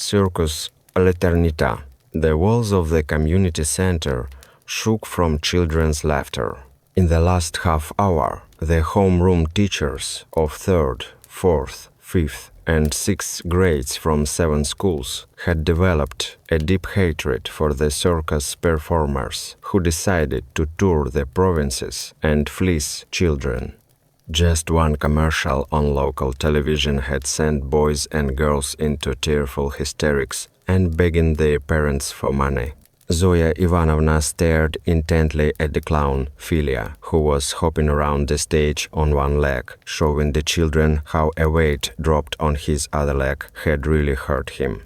Circus of Eternity. The walls of the community center shook from children's laughter. In the last half hour, the homeroom teachers of 3rd, 4th, 5th, and 6th grades from 7 schools had developed a deep hatred for the circus performers who decided to tour the provinces and fleece children. Just one commercial on local television had sent boys and girls into tearful hysterics and begging their parents for money. Zoya Ivanovna stared intently at the clown, Filia, who was hopping around the stage on one leg, showing the children how a weight dropped on his other leg had really hurt him.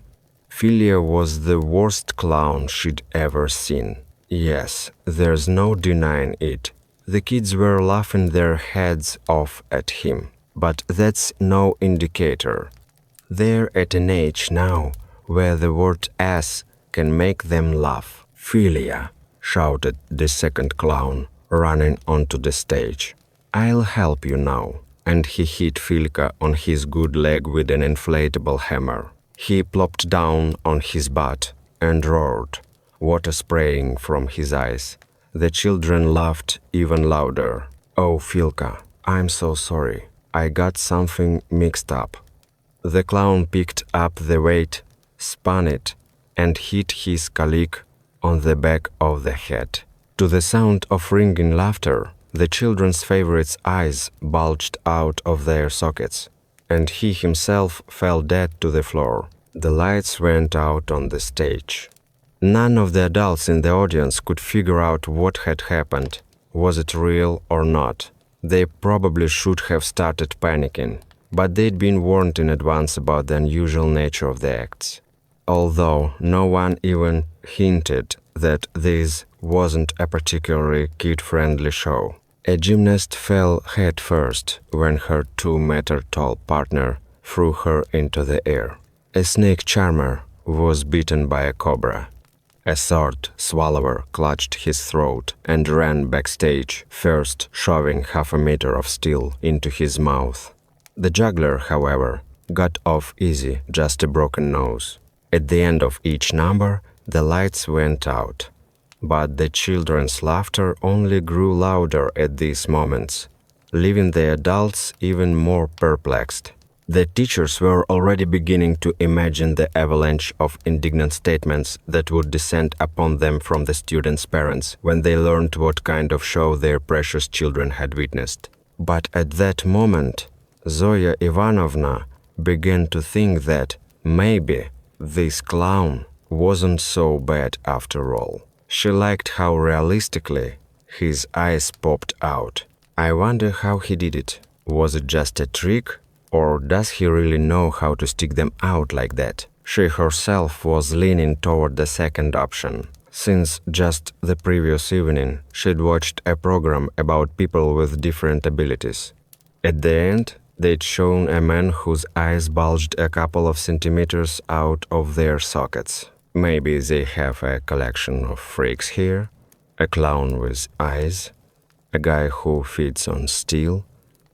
Filia was the worst clown she'd ever seen. Yes, there's no denying it. The kids were laughing their heads off at him, but that's no indicator. They're at an age now where the word ass can make them laugh. Filia, shouted the second clown, running onto the stage. I'll help you now. And he hit Filka on his good leg with an inflatable hammer. He plopped down on his butt and roared, water spraying from his eyes. The children laughed even louder. Oh, Filka, I'm so sorry. I got something mixed up. The clown picked up the weight, spun it, and hit his colleague on the back of the head. To the sound of ringing laughter, the children's favorite's eyes bulged out of their sockets, and he himself fell dead to the floor. The lights went out on the stage. None of the adults in the audience could figure out what had happened. Was it real or not? They probably should have started panicking, but they'd been warned in advance about the unusual nature of the acts. Although no one even hinted that this wasn't a particularly kid-friendly show. A gymnast fell head first when her 2-meter-tall partner threw her into the air. A snake charmer was bitten by a cobra. A sword swallower clutched his throat and ran backstage, first shoving half a meter of steel into his mouth. The juggler, however, got off easy, just a broken nose. At the end of each number, the lights went out. But the children's laughter only grew louder at these moments, leaving the adults even more perplexed. The teachers were already beginning to imagine the avalanche of indignant statements that would descend upon them from the students' parents when they learned what kind of show their precious children had witnessed. But at that moment, Zoya Ivanovna began to think that maybe this clown wasn't so bad after all. She liked how realistically his eyes popped out. I wonder how he did it. Was it just a trick? Or does he really know how to stick them out like that? She herself was leaning toward the second option, since just the previous evening she'd watched a program about people with different abilities. At the end, they'd shown a man whose eyes bulged a couple of centimeters out of their sockets. Maybe they have a collection of freaks here, a clown with eyes, a guy who feeds on steel,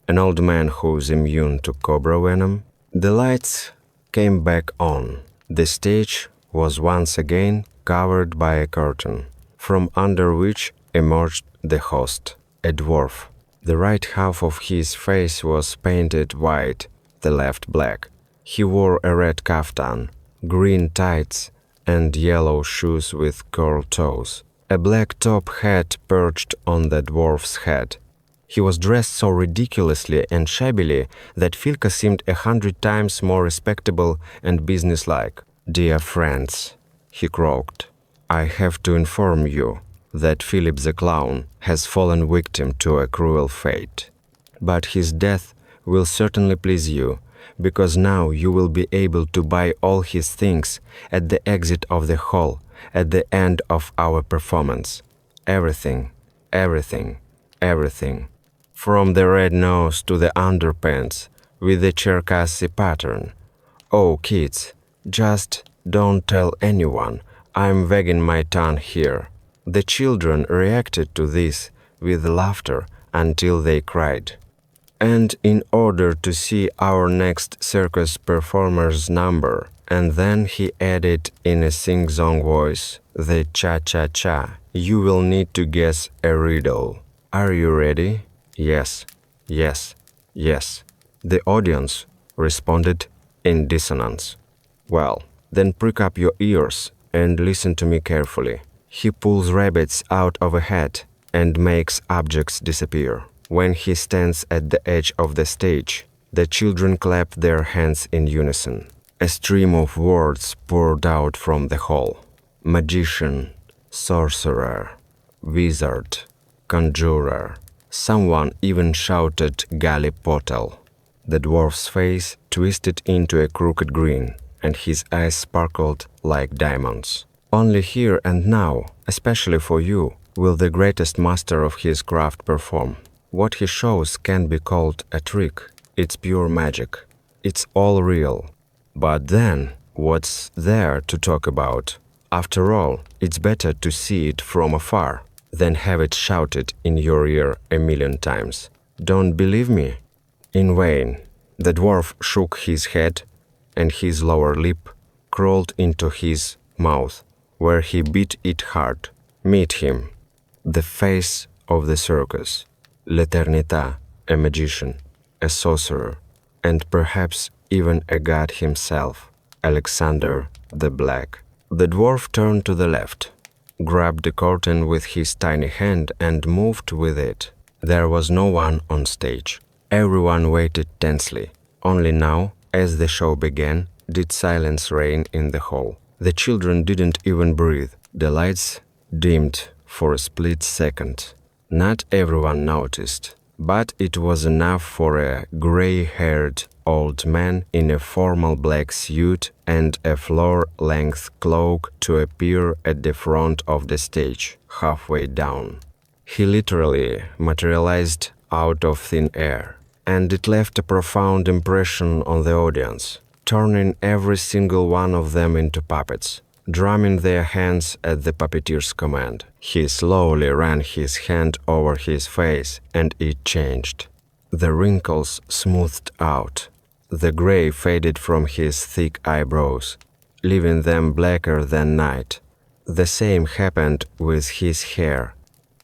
an old man who's immune to cobra venom. The lights came back on. The stage was once again covered by a curtain, from under which emerged the host, a dwarf. The right half of his face was painted white, the left black. He wore a red kaftan, green tights, and yellow shoes with curled toes. A black top hat perched on the dwarf's head. He was dressed so ridiculously and shabbily that Filka seemed 100 times more respectable and businesslike. "Dear friends," he croaked, "I have to inform you that Philip the Clown has fallen victim to a cruel fate. But his death will certainly please you, because now you will be able to buy all his things at the exit of the hall at the end of our performance. Everything, everything, everything. From the red nose to the underpants with the Circus pattern. Oh, kids, just don't tell anyone. I'm wagging my tongue here." The children reacted to this with laughter until they cried. And in order to see our next circus performer's number, And then he added in a sing-song voice, the cha-cha-cha. You will need to guess a riddle. Are you ready? Yes, yes, yes. The audience responded in dissonance. Well, then prick up your ears and listen to me carefully. He pulls rabbits out of a hat and makes objects disappear. When he stands at the edge of the stage, the children clap their hands in unison. A stream of words poured out from the hall. Magician, sorcerer, wizard, conjurer. Someone even shouted Gallipotal. The dwarf's face twisted into a crooked grin, and his eyes sparkled like diamonds. Only here and now, especially for you, will the greatest master of his craft perform. What he shows can't be called a trick. It's pure magic. It's all real. But then, what's there to talk about? After all, it's better to see it from afar than have it shouted in your ear a million times. Don't believe me? In vain. The dwarf shook his head, and his lower lip crawled into his mouth, where he bit it hard. Meet him, the face of the circus, l'Eternità, a magician, a sorcerer, and perhaps even a god himself, Alexander the Black. The dwarf turned to the left, grabbed the curtain with his tiny hand and moved with it. There was no one on stage. Everyone waited tensely. Only now, as the show began, did silence reign in the hall. The children didn't even breathe. The lights dimmed for a split second. Not everyone noticed, but it was enough for a gray-haired old man in a formal black suit and a floor-length cloak to appear at the front of the stage, halfway down. He literally materialized out of thin air, and it left a profound impression on the audience, turning every single one of them into puppets, drumming their hands at the puppeteer's command. He slowly ran his hand over his face, and it changed. The wrinkles smoothed out. The gray faded from his thick eyebrows, leaving them blacker than night. The same happened with his hair.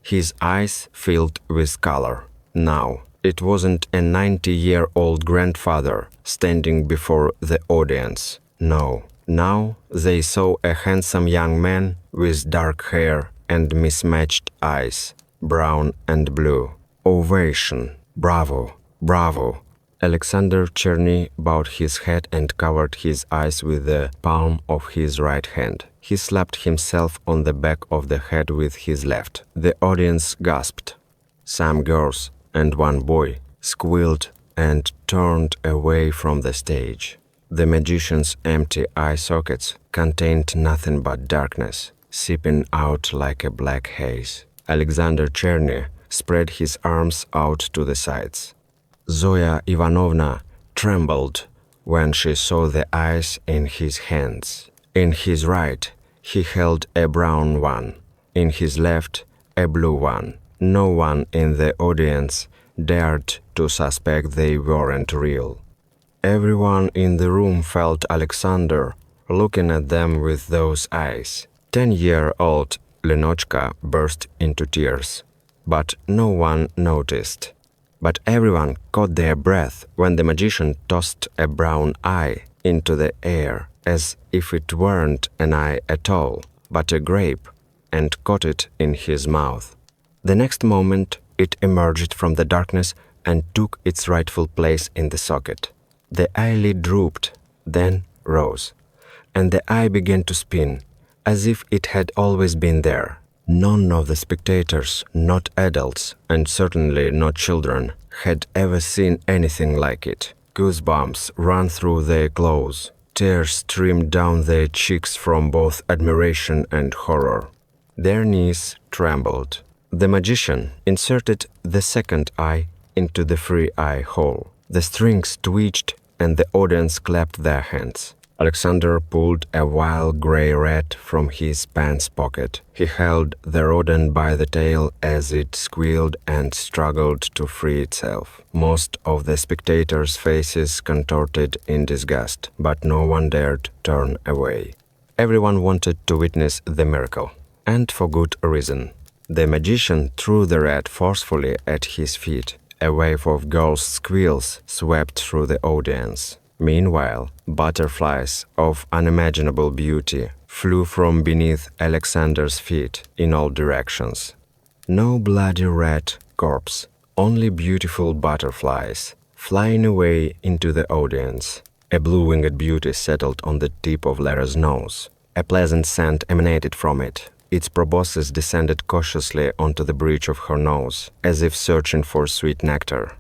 His eyes filled with color. Now, it wasn't a 90-year-old grandfather standing before the audience. No. Now they saw a handsome young man with dark hair and mismatched eyes, brown and blue. Ovation. Bravo. Bravo. Alexander Cherny bowed his head and covered his eyes with the palm of his right hand. He slapped himself on the back of the head with his left. The audience gasped. Some girls and one boy squealed and turned away from the stage. The magician's empty eye sockets contained nothing but darkness, seeping out like a black haze. Alexander Cherny spread his arms out to the sides. Zoya Ivanovna trembled when she saw the eyes in his hands. In his right, he held a brown one. In his left, a blue one. No one in the audience dared to suspect they weren't real. Everyone in the room felt Alexander looking at them with those eyes. 10-year-old Lenochka burst into tears, but no one noticed. But everyone caught their breath when the magician tossed a brown eye into the air, as if it weren't an eye at all, but a grape, and caught it in his mouth. The next moment, it emerged from the darkness and took its rightful place in the socket. The eyelid drooped, then rose, and the eye began to spin, as if it had always been there. None of the spectators, not adults, and certainly not children, had ever seen anything like it. Goosebumps ran through their clothes. Tears streamed down their cheeks from both admiration and horror. Their knees trembled. The magician inserted the second eye into the free eye hole. The strings twitched and the audience clapped their hands. Alexander pulled a wild grey rat from his pants pocket. He held the rodent by the tail as it squealed and struggled to free itself. Most of the spectators' faces contorted in disgust, but no one dared turn away. Everyone wanted to witness the miracle, and for good reason. The magician threw the rat forcefully at his feet. A wave of girls' squeals swept through the audience. Meanwhile, butterflies of unimaginable beauty flew from beneath Alexander's feet in all directions. No bloody rat corpse, only beautiful butterflies, flying away into the audience. A blue-winged beauty settled on the tip of Lara's nose. A pleasant scent emanated from it. Its proboscis descended cautiously onto the bridge of her nose, as if searching for sweet nectar.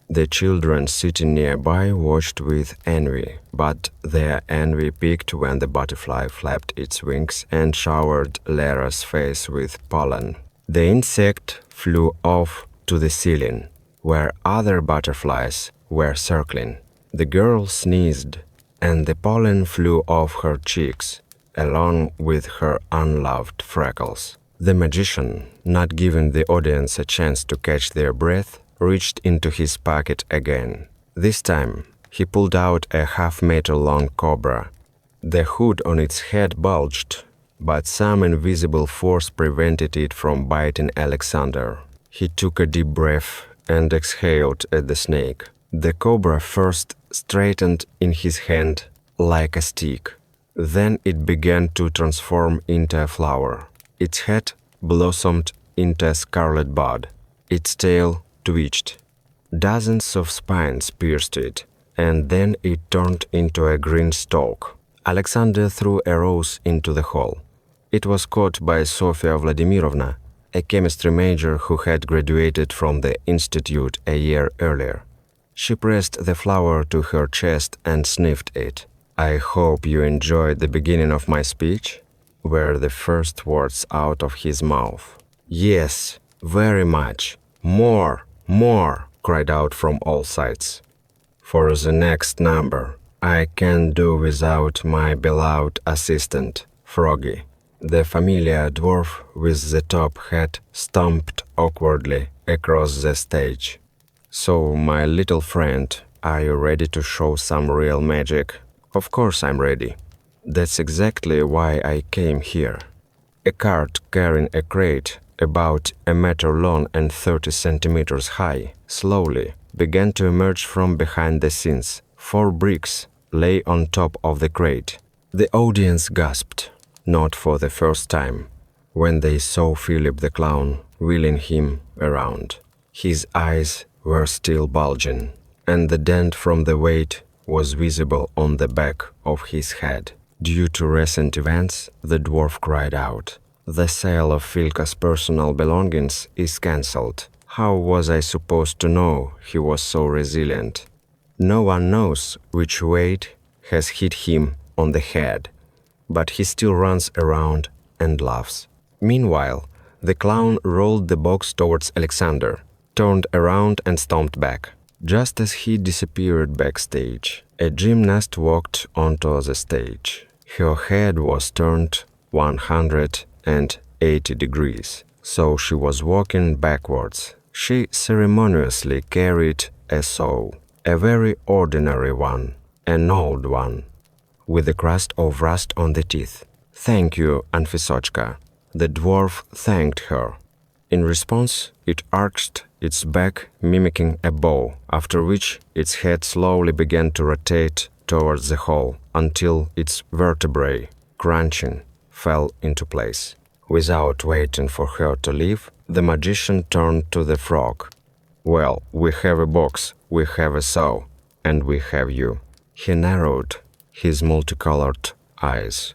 The children sitting nearby watched with envy, but their envy peaked when the butterfly flapped its wings and showered Lara's face with pollen. The insect flew off to the ceiling, where other butterflies were circling. The girl sneezed, and the pollen flew off her cheeks, along with her unloved freckles. The magician, not giving the audience a chance to catch their breath, reached into his pocket again. This time, he pulled out a half-meter-long cobra. The hood on its head bulged, but some invisible force prevented it from biting Alexander. He took a deep breath and exhaled at the snake. The cobra first straightened in his hand like a stick. Then it began to transform into a flower. Its head blossomed into a scarlet bud. Its tail twitched. Dozens of spines pierced it, and then it turned into a green stalk. Alexander threw a rose into the hall. It was caught by Sofia Vladimirovna, a chemistry major who had graduated from the institute a year earlier. She pressed the flower to her chest and sniffed it. "I hope you enjoyed the beginning of my speech," were the first words out of his mouth. "Yes, very much. More, more," cried out from all sides. "For the next number, I can't do without my beloved assistant, Froggy." The familiar dwarf with the top hat stomped awkwardly across the stage. "So, my little friend, are you ready to show some real magic?" "Of course I'm ready. That's exactly why I came here." A cart carrying a crate about a meter long and 30 centimeters high slowly began to emerge from behind the scenes. 4 bricks lay on top of the crate. The audience gasped, not for the first time, when they saw Philip the clown wheeling him around. His eyes were still bulging, and the dent from the weight was visible on the back of his head. Due to recent events, the dwarf cried out, "The sale of Filka's personal belongings is cancelled. How was I supposed to know he was so resilient? No one knows which weight has hit him on the head, but he still runs around and laughs." Meanwhile, the clown rolled the box towards Alexander, turned around and stomped back. Just as he disappeared backstage, a gymnast walked onto the stage. Her head was turned 180 degrees, so she was walking backwards. She ceremoniously carried a saw, a very ordinary one, an old one, with a crust of rust on the teeth. "Thank you, Anfisochka." The dwarf thanked her. In response, it arched its back, mimicking a bow, after which its head slowly began to rotate towards the hole until its vertebrae, crunching, fell into place. Without waiting for her to leave, the magician turned to the frog. "Well, we have a box, we have a saw, and we have you." He narrowed his multicolored eyes.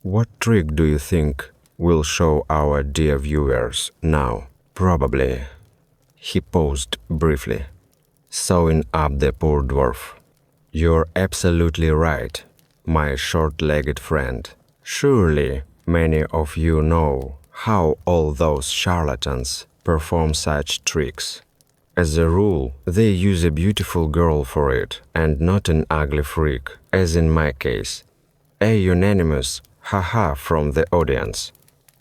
"What trick do you think will show our dear viewers now?" "Probably." He paused briefly, sewing up the poor dwarf. "You're absolutely right, my short-legged friend. Surely many of you know how all those charlatans perform such tricks. As a rule, they use a beautiful girl for it and not an ugly freak, as in my case. A unanimous haha from the audience.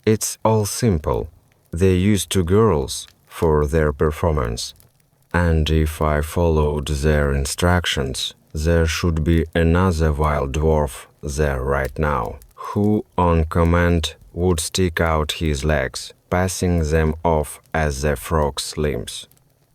It's all simple. They use two girls for their performance. And if I followed their instructions, there should be another wild dwarf there right now, who on command would stick out his legs, passing them off as the frog's limbs.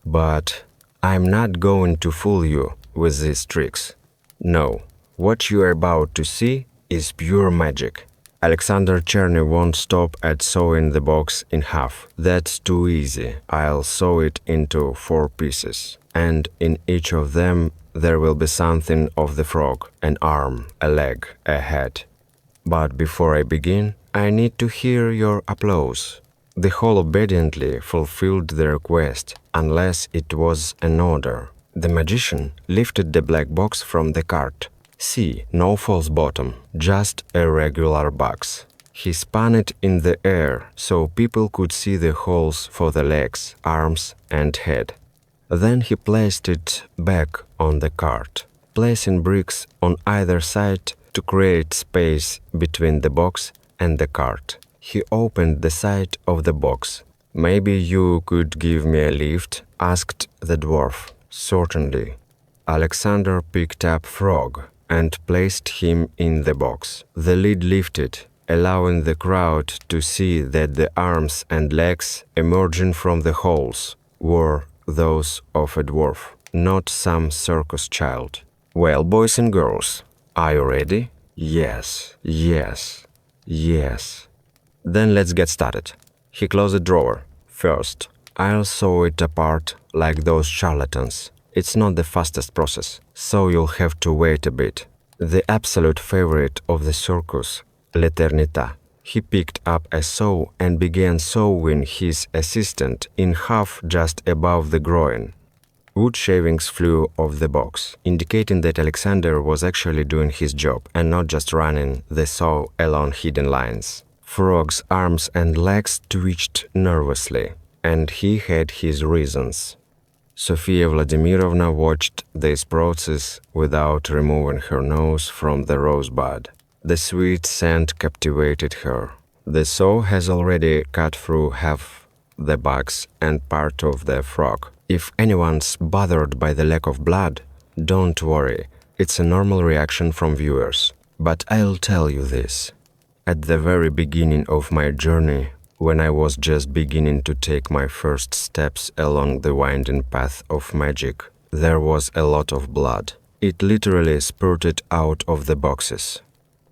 But I'm not going to fool you with these tricks. No, what you're about to see is pure magic. Alexander Cherny won't stop at sawing the box in half. That's too easy. I'll saw it into 4 pieces, and in each of them there will be something of the frog, an arm, a leg, a head. But before I begin, I need to hear your applause. The hall obediently fulfilled the request, unless it was an order. The magician lifted the black box from the cart. See, no false bottom, just a regular box. He spun it in the air so people could see the holes for the legs, arms and head. Then he placed it back on the cart, placing bricks on either side to create space between the box and the cart. He opened the side of the box. "Maybe you could give me a lift?" asked the dwarf. "Certainly." Alexander picked up Frog and placed him in the box. The lid lifted, allowing the crowd to see that the arms and legs emerging from the holes were those of a dwarf, not some circus child. "Well, boys and girls, are you ready?" "Yes, yes, yes." "Then let's get started." He closed the drawer. "First, I'll saw it apart like those charlatans. It's not the fastest process, so you'll have to wait a bit." The absolute favorite of the circus, l'Eternità, he picked up a saw and began sawing his assistant in half just above the groin. Wood shavings flew off the box, indicating that Alexander was actually doing his job and not just running the saw along hidden lines. Frog's arms and legs twitched nervously, and he had his reasons. Sofia Vladimirovna watched this process without removing her nose from the rosebud. The sweet scent captivated her. The saw has already cut through half the bugs and part of the frog. If anyone's bothered by the lack of blood, don't worry, it's a normal reaction from viewers. But I'll tell you this. At the very beginning of my journey, when I was just beginning to take my first steps along the winding path of magic, there was a lot of blood. It literally spurted out of the boxes.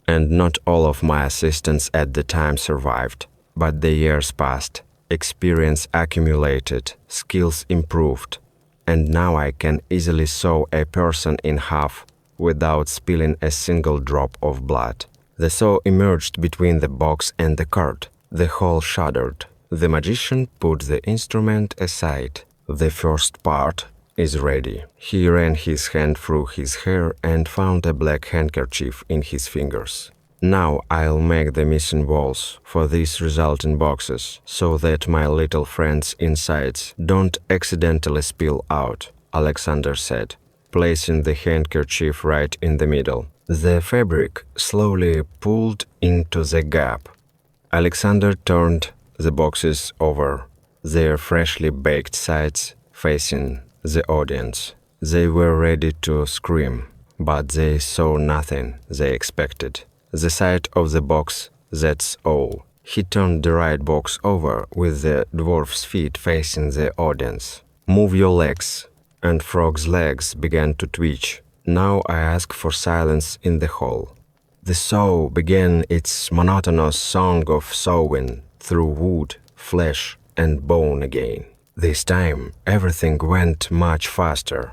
And not all of my assistants at the time survived, but the years passed, experience accumulated, skills improved, and now I can easily saw a person in half without spilling a single drop of blood. The saw emerged between the box and the cart. The hall shuddered. The magician put the instrument aside. "The first part is ready." He ran his hand through his hair and found a black handkerchief in his fingers. "Now I'll make the missing walls for these resulting boxes, so that my little friends' insides don't accidentally spill out," Alexander said, placing the handkerchief right in the middle. The fabric slowly pulled into the gap. Alexander turned the boxes over, their freshly baked sides facing the audience. They were ready to scream, but they saw nothing they expected. The side of the box, that's all. He turned the right box over with the dwarf's feet facing the audience. "Move your legs." And Frog's legs began to twitch. Now I ask for silence in the hall. The saw began its monotonous song of sawing through wood, flesh, and bone again. This time, everything went much faster.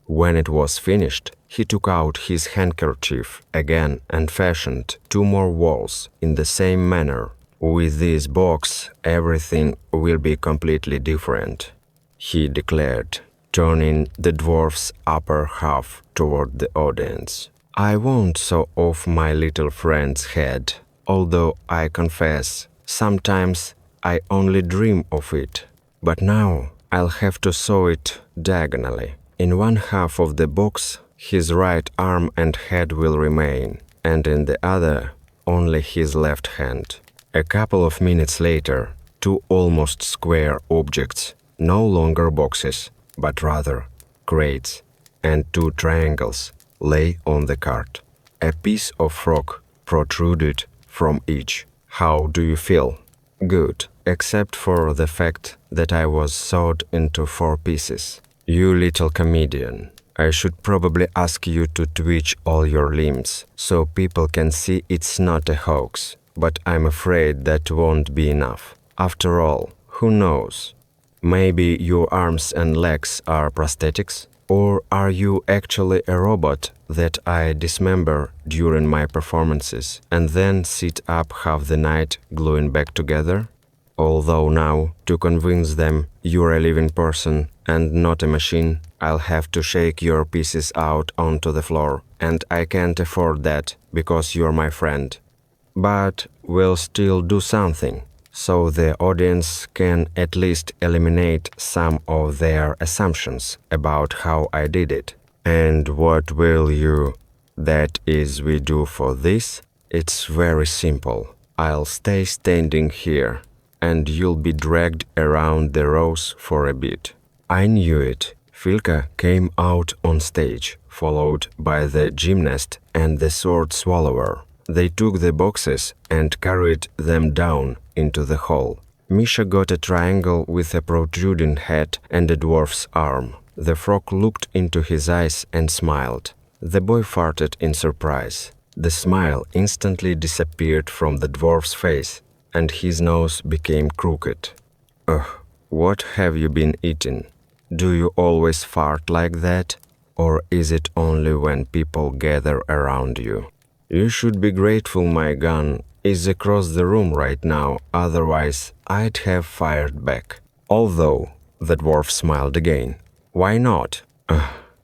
When it was finished, he took out his handkerchief again and fashioned 2 more walls in the same manner. "With this box, everything will be completely different," he declared, turning the dwarf's upper half toward the audience. "I won't saw off my little friend's head, although I confess, sometimes I only dream of it. But now I'll have to sew it diagonally. In one half of the box, his right arm and head will remain, and in the other, only his left hand. A couple of minutes later, two almost square objects, no longer boxes, but rather crates, and two triangles lay on the cart. A piece of frog protruded from each. How do you feel? Good, except for the fact that I was sawed into 4 pieces. You little comedian. I should probably ask you to twitch all your limbs, so people can see it's not a hoax, but I'm afraid that won't be enough. After all, who knows? Maybe your arms and legs are prosthetics? Or are you actually a robot that I dismember during my performances and then sit up half the night gluing back together? Although now, to convince them you're a living person and not a machine, I'll have to shake your pieces out onto the floor, and I can't afford that because you're my friend. But we'll still do something, so the audience can at least eliminate some of their assumptions about how I did it. And what will you, that is, we do for this? It's very simple. I'll stay standing here, and you'll be dragged around the rows for a bit. I knew it. Filka came out on stage, followed by the gymnast and the sword swallower. They took the boxes and carried them down into the hall. Misha got a triangle with a protruding head and a dwarf's arm. The frog looked into his eyes and smiled. The boy farted in surprise. The smile instantly disappeared from the dwarf's face, and his nose became crooked. Ugh, what have you been eating? Do you always fart like that? Or is it only when people gather around you? You should be grateful my gun is across the room right now, otherwise I'd have fired back. Although, the dwarf smiled again. Why not?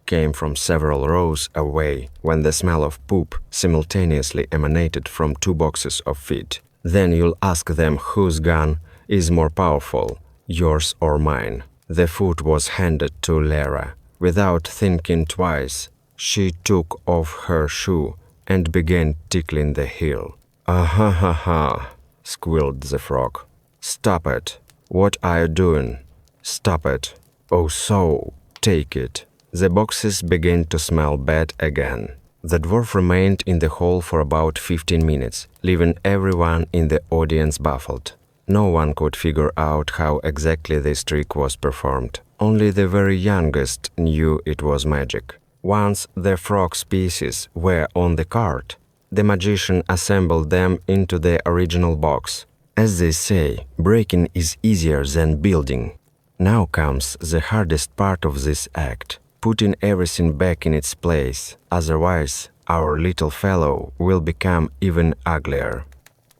Came from several rows away when the smell of poop simultaneously emanated from 2 boxes of feet. Then you'll ask them whose gun is more powerful, yours or mine. The food was handed to Lara. Without thinking twice, she took off her shoe and began tickling the heel. "Ah-ha-ha-ha," squealed the frog. "Stop it. What are you doing? Stop it. Oh, so, take it." The boxes began to smell bad again. The dwarf remained in the hall for about 15 minutes, leaving everyone in the audience baffled. No one could figure out how exactly this trick was performed. Only the very youngest knew it was magic. Once the frog's pieces were on the cart, the magician assembled them into the original box. As they say, breaking is easier than building. Now comes the hardest part of this act, putting everything back in its place, otherwise our little fellow will become even uglier.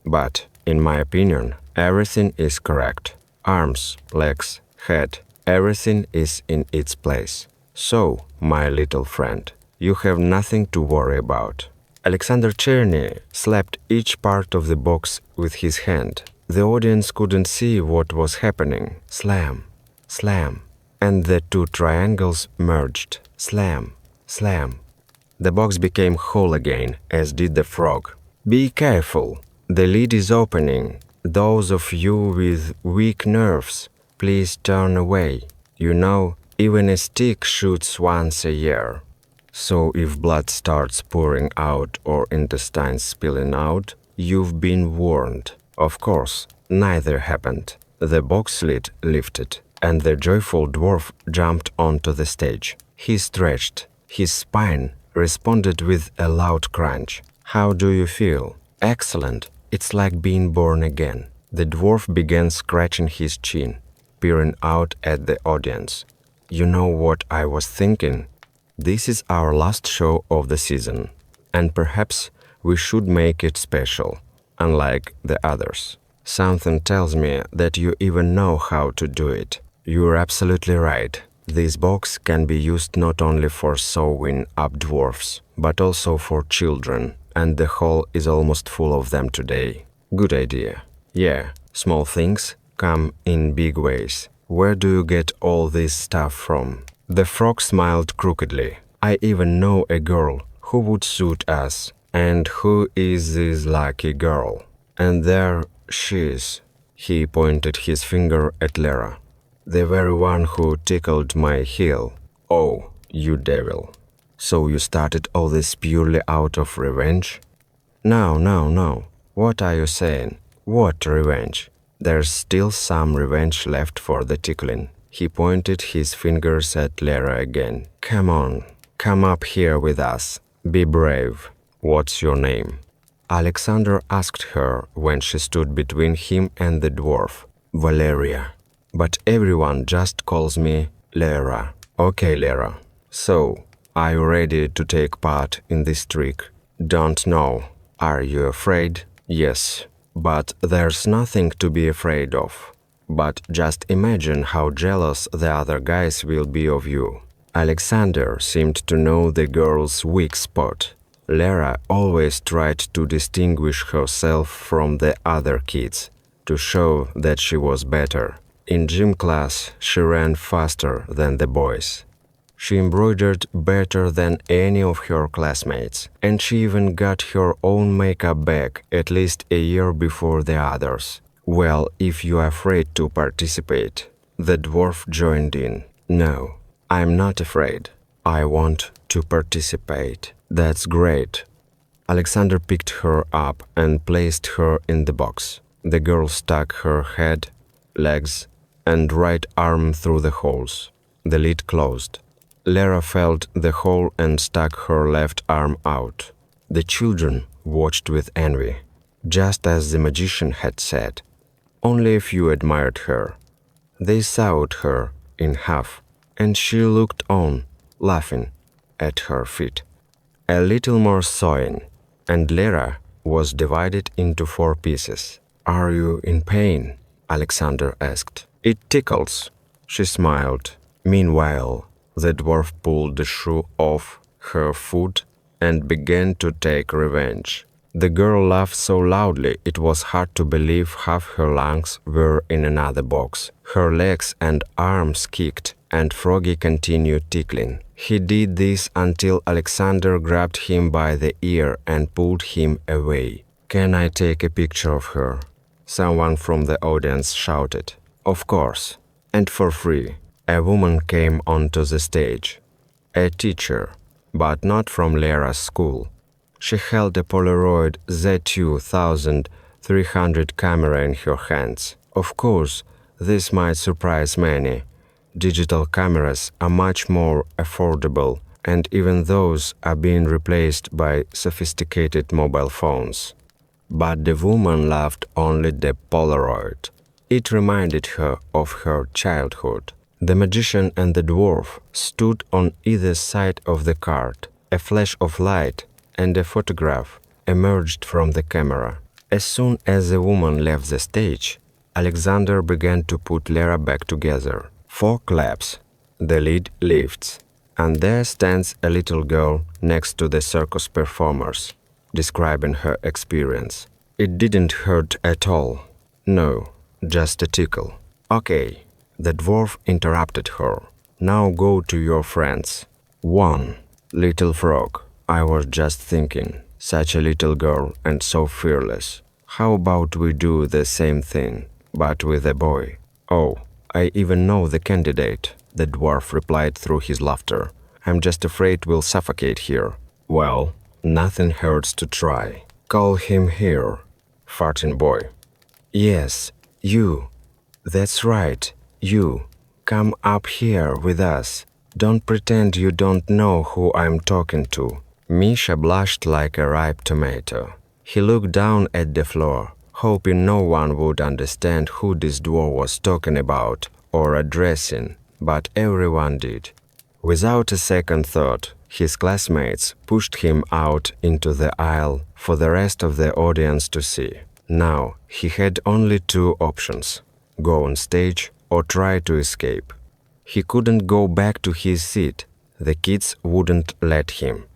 But, in my opinion, everything is correct. Arms, legs, head, everything is in its place. So, my little friend, you have nothing to worry about. Alexander Cherny slapped each part of the box with his hand. The audience couldn't see what was happening. Slam, slam, and the 2 triangles merged. Slam, slam. The box became whole again, as did the frog. Be careful, the lid is opening. Those of you with weak nerves, please turn away. You know, even a stick shoots once a year. So if blood starts pouring out or intestines spilling out, you've been warned. Of course, neither happened. The box lid lifted, and the joyful dwarf jumped onto the stage. He stretched. His spine responded with a loud crunch. How do you feel? Excellent. It's like being born again. The dwarf began scratching his chin, peering out at the audience. You know what I was thinking? This is our last show of the season, and perhaps we should make it special, unlike the others. Something tells me that you even know how to do it. You're absolutely right. This box can be used not only for sewing up dwarfs, but also for children, and the hall is almost full of them today. Good idea. Yeah, small things come in big ways. Where do you get all this stuff from? The frog smiled crookedly. I even know a girl who would suit us. And who is this lucky girl? And there she is. He pointed his finger at Lara. The very one who tickled my heel. Oh, you devil. So you started all this purely out of revenge? No. What are you saying? What revenge? There's still some revenge left for the tickling. He pointed his fingers at Lara again. Come on, come up here with us. Be brave. What's your name? Alexander asked her when she stood between him and the dwarf. Valeria. But everyone just calls me Lara. Okay, Lara. So, are you ready to take part in this trick? Don't know. Are you afraid? Yes. But there's nothing to be afraid of. But just imagine how jealous the other guys will be of you. Alexander seemed to know the girl's weak spot. Lara always tried to distinguish herself from the other kids, to show that she was better. In gym class, she ran faster than the boys. She embroidered better than any of her classmates, and she even got her own makeup bag at least a year before the others. Well, if you're afraid to participate, the dwarf joined in. No, I'm not afraid. I want to participate. That's great. Alexander picked her up and placed her in the box. The girl stuck her head, legs, and right arm through the holes. The lid closed. Lara felt the hole and stuck her left arm out. The children watched with envy, just as the magician had said. Only a few admired her. They sawed her in half, and she looked on, laughing, at her feet. A little more sawing, and Lara was divided into 4 pieces. Are you in pain? Alexander asked. It tickles, she smiled. Meanwhile, the dwarf pulled the shoe off her foot and began to take revenge. The girl laughed so loudly it was hard to believe half her lungs were in another box. Her legs and arms kicked, and Froggy continued tickling. He did this until Alexander grabbed him by the ear and pulled him away. Can I take a picture of her? Someone from the audience shouted. Of course, and for free. A woman came onto the stage. A teacher, but not from Lara's school. She held a Polaroid Z2300 camera in her hands. Of course, this might surprise many. Digital cameras are much more affordable, and even those are being replaced by sophisticated mobile phones. But the woman loved only the Polaroid. It reminded her of her childhood. The magician and the dwarf stood on either side of the cart. A flash of light and a photograph emerged from the camera. As soon as the woman left the stage, Alexander began to put Lara back together. 4 claps, the lid lifts, and there stands a little girl next to the circus performers, describing her experience. It didn't hurt at all. No, just a tickle. Okay, the dwarf interrupted her. Now go to your friends. 1. Little frog. I was just thinking, such a little girl and so fearless. How about we do the same thing, but with a boy? Oh, I even know the candidate, the dwarf replied through his laughter. I'm just afraid we'll suffocate here. Well, nothing hurts to try. Call him here, farting boy. Yes, you. That's right, you. Come up here with us. Don't pretend you don't know who I'm talking to. Misha blushed like a ripe tomato. He looked down at the floor, hoping no one would understand who this dwarf was talking about or addressing, but everyone did. Without a second thought, his classmates pushed him out into the aisle for the rest of the audience to see. Now, he had only 2 options: go on stage or try to escape. He couldn't go back to his seat. The kids wouldn't let him.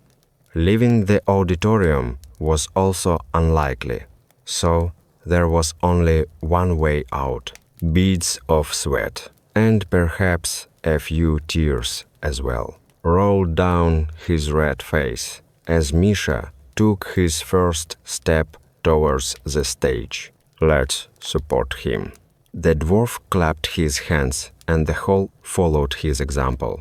Leaving the auditorium was also unlikely, so there was only one way out: beads of sweat. and perhaps a few tears as well, rolled down his red face as Misha took his first step towards the stage. "Let's support him." The dwarf clapped his hands, and the whole followed his example.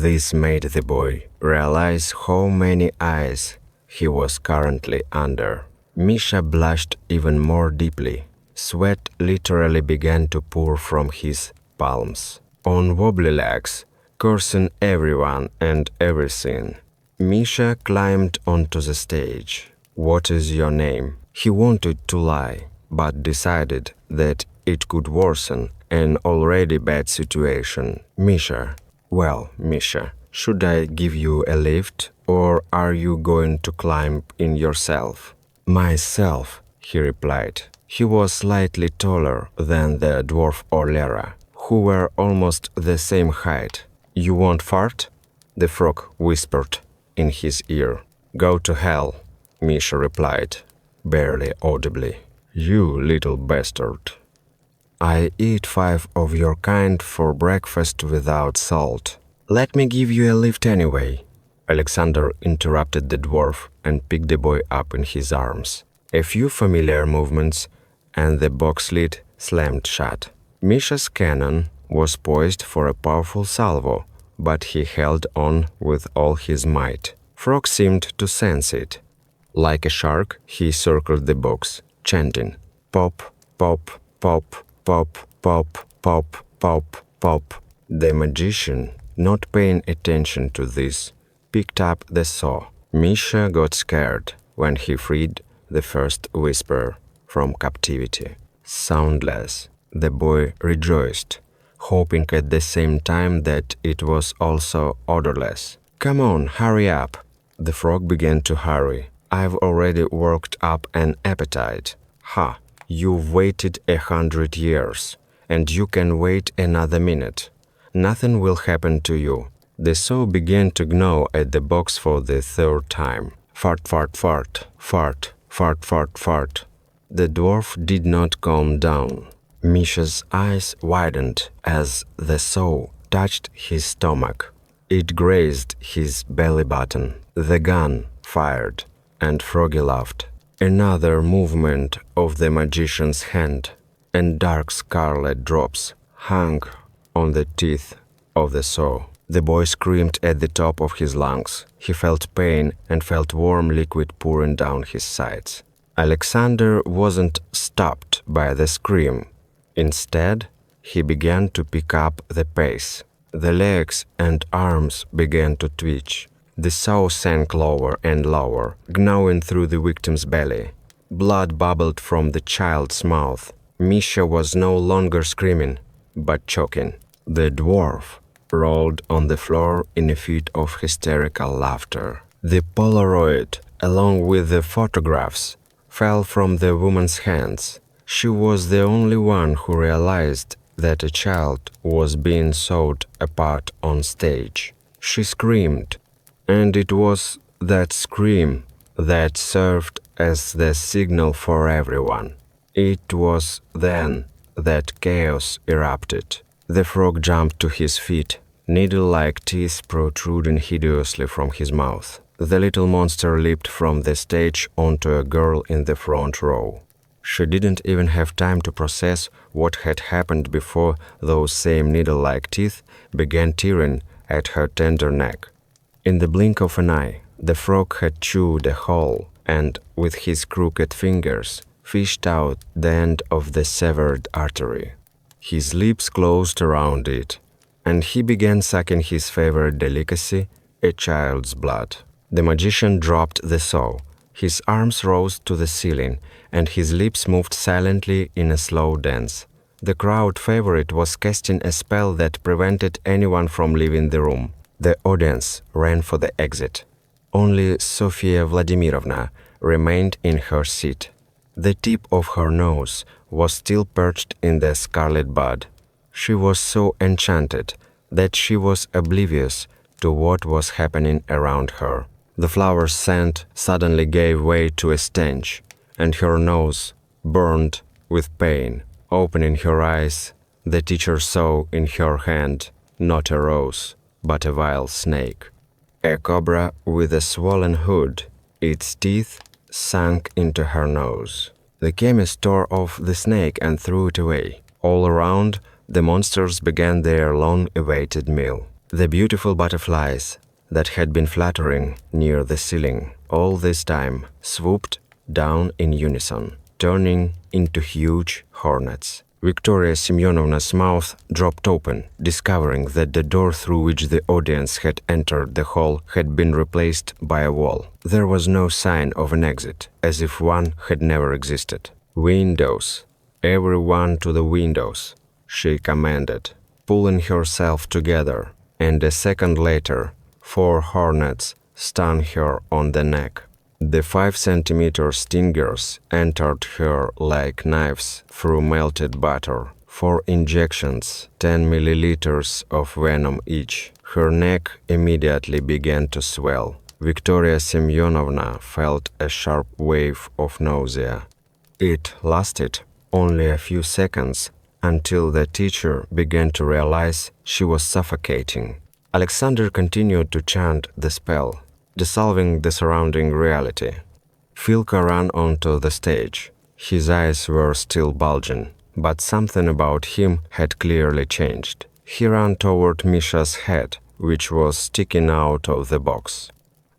This made the boy realize how many eyes he was currently under. Misha blushed even more deeply. Sweat literally began to pour from his palms. On wobbly legs, cursing everyone and everything, Misha climbed onto the stage. "What is your name?" He wanted to lie, but decided that it could worsen an already bad situation. "Misha." "Well, Misha, should I give you a lift, or are you going to climb in yourself?" "Myself," he replied. He was slightly taller than the dwarf Orlera, who were almost the same height. "You won't fart?" the frog whispered in his ear. "Go to hell," Misha replied, barely audibly. "You little bastard. I eat 5 of your kind for breakfast without salt." "Let me give you a lift anyway." Alexander interrupted the dwarf and picked the boy up in his arms. A few familiar movements, and the box lid slammed shut. Misha's cannon was poised for a powerful salvo, but he held on with all his might. Frog seemed to sense it. Like a shark, he circled the box, chanting, "Pop, pop, pop, pop, pop, pop, pop, pop." The magician, not paying attention to this, picked up the saw. Misha got scared when he freed the first whisper from captivity. Soundless, the boy rejoiced, hoping at the same time that it was also odorless. "Come on, hurry up." The frog began to hurry. "I've already worked up an appetite." "Ha, you've waited 100 years, and you can wait another minute. Nothing will happen to you." The saw began to gnaw at the box for the 3rd time. Fart, fart, fart, fart, fart, fart, fart. The dwarf did not calm down. Misha's eyes widened as the saw touched his stomach. It grazed his belly button. The gun fired, and Froggy laughed. Another movement of the magician's hand, and dark scarlet drops hung on the teeth of the saw. The boy screamed at the top of his lungs. He felt pain and felt warm liquid pouring down his sides. Alexander wasn't stopped by the scream. Instead, he began to pick up the pace. The legs and arms began to twitch. The saw sank lower and lower, gnawing through the victim's belly. Blood bubbled from the child's mouth. Misha was no longer screaming, but choking. The dwarf rolled on the floor in a fit of hysterical laughter. The Polaroid, along with the photographs, fell from the woman's hands. She was the only one who realized that a child was being sewed apart on stage. She screamed, and it was that scream that served as the signal for everyone. It was then that chaos erupted. The frog jumped to his feet, needle-like teeth protruding hideously from his mouth. The little monster leaped from the stage onto a girl in the front row. She didn't even have time to process what had happened before those same needle-like teeth began tearing at her tender neck. In the blink of an eye, the frog had chewed a hole and, with his crooked fingers, fished out the end of the severed artery. His lips closed around it, and he began sucking his favorite delicacy, a child's blood. The magician dropped the saw. His arms rose to the ceiling, and his lips moved silently in a slow dance. The crowd favorite was casting a spell that prevented anyone from leaving the room. The audience ran for the exit. Only Sofia Vladimirovna remained in her seat. The tip of her nose was still perched in the scarlet bud. She was so enchanted that she was oblivious to what was happening around her. The flower's scent suddenly gave way to a stench, and her nose burned with pain. Opening her eyes, The teacher saw in her hand not a rose, but a vile snake. A cobra with a swollen hood, its teeth sunk into her nose. The chemist tore off the snake and threw it away. All around, the monsters began their long-awaited meal. The beautiful butterflies that had been fluttering near the ceiling all this time swooped down in unison, turning into huge hornets. Victoria Semyonovna's mouth dropped open, discovering that the door through which the audience had entered the hall had been replaced by a wall. There was no sign of an exit, as if one had never existed. "Windows! Everyone to the windows!" she commanded, pulling herself together, and a second later, 4 hornets stung her on the neck. The 5-centimeter stingers entered her like knives through melted butter. 4 injections, 10 milliliters of venom each. Her neck immediately began to swell. Victoria Semyonovna felt a sharp wave of nausea. It lasted only a few seconds until the teacher began to realize she was suffocating. Alexander continued to chant the spell, dissolving the surrounding reality. Filka ran onto the stage. His eyes were still bulging, but something about him had clearly changed. He ran toward Misha's head, which was sticking out of the box.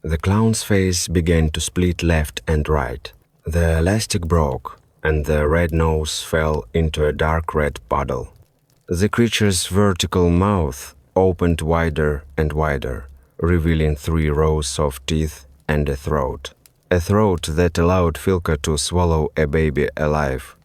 The clown's face began to split left and right. The elastic broke, and the red nose fell into a dark red puddle. The creature's vertical mouth opened wider and wider, revealing 3 rows of teeth and a throat that allowed Filka to swallow a baby alive.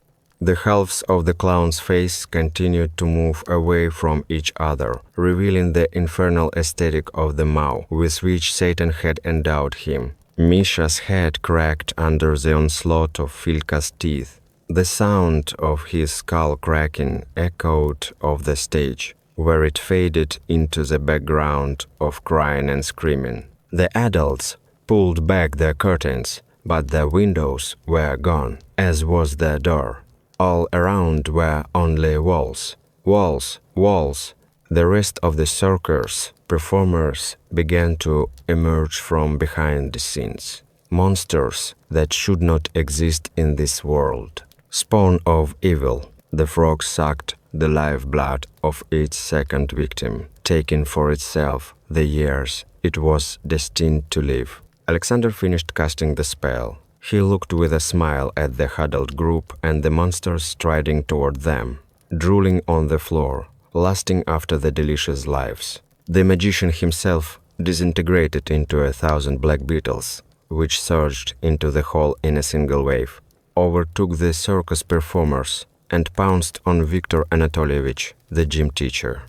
The halves of the clown's face continued to move away from each other, revealing the infernal aesthetic of the maw with which Satan had endowed him. Misha's head cracked under the onslaught of Filka's teeth. The sound of his skull cracking echoed off the stage, where it faded into the background of crying and screaming. The adults pulled back their curtains, but the windows were gone, as was the door. All around were only walls, walls, walls. The rest of the circus performers began to emerge from behind the scenes. Monsters that should not exist in this world. Spawn of evil, the frog sucked the lifeblood of each second victim, taking for itself the years it was destined to live. Alexander finished casting the spell. He looked with a smile at the huddled group and the monsters striding toward them, drooling on the floor, lusting after the delicious lives. The magician himself disintegrated into 1,000 black beetles, which surged into the hall in a single wave, overtook the circus performers, and pounced on Viktor Anatolievich, the gym teacher.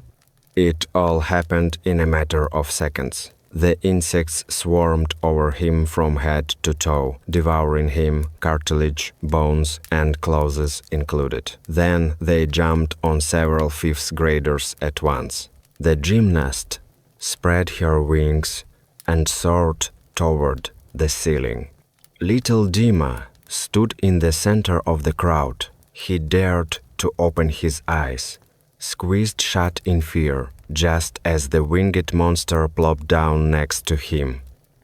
It all happened in a matter of seconds. The insects swarmed over him from head to toe, devouring him, cartilage, bones, and clothes included. Then they jumped on several 5th graders at once. The gymnast spread her wings and soared toward the ceiling. Little Dima stood in the center of the crowd. He dared to open his eyes, squeezed shut in fear, just as the winged monster plopped down next to him.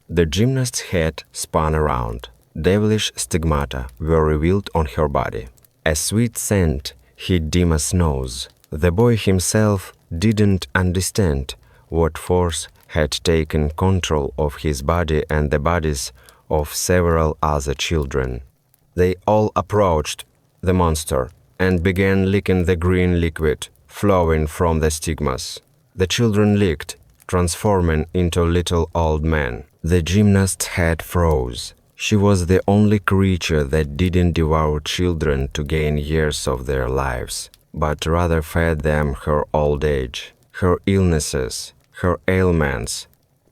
The gymnast's head spun around. Devilish stigmata were revealed on her body. A sweet scent hit Dima's nose. The boy himself didn't understand what force had taken control of his body and the bodies of several other children. They all approached the monster and began licking the green liquid flowing from the stigmas. The children licked, transforming into little old men. The gymnast's head froze. She was the only creature that didn't devour children to gain years of their lives, but rather fed them her old age, her illnesses, her ailments,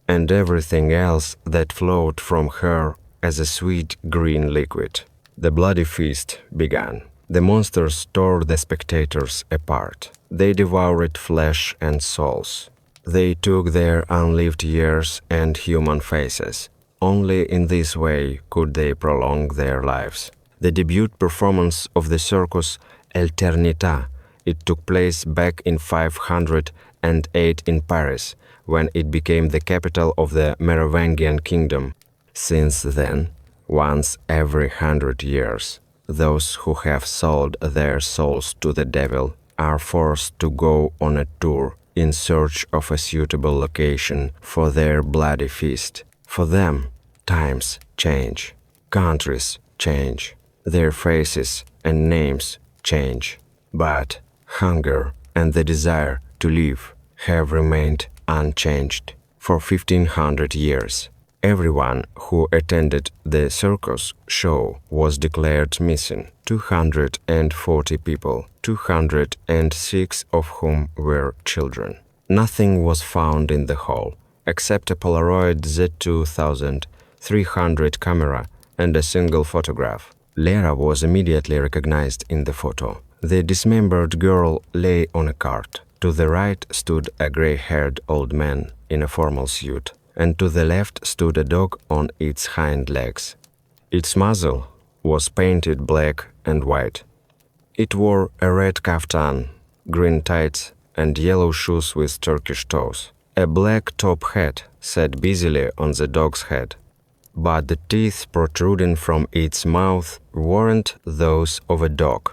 and everything else that flowed from her as a sweet green liquid. The bloody feast began. The monsters tore the spectators apart. They devoured flesh and souls. They took their unlived years and human faces. Only in this way could they prolong their lives. The debut performance of the Circus Eternity It took place back in 508 in Paris, when it became the capital of the Merovingian kingdom. Since then, once every 100 years, those who have sold their souls to the devil are forced to go on a tour in search of a suitable location for their bloody feast. For them, times change, countries change, their faces and names change, but hunger and the desire to live have remained unchanged for 1500 years. Everyone who attended the circus show was declared missing. 240 people, 206 of whom were children. Nothing was found in the hall except a Polaroid Z2300 camera and a single photograph. Lera was immediately recognized in the photo. The dismembered girl lay on a cart. To the right stood a gray-haired old man in a formal suit, and to the left stood a dog on its hind legs. Its muzzle was painted black and white. It wore a red kaftan, green tights, and yellow shoes with Turkish toes. A black top hat sat busily on the dog's head, but the teeth protruding from its mouth weren't those of a dog.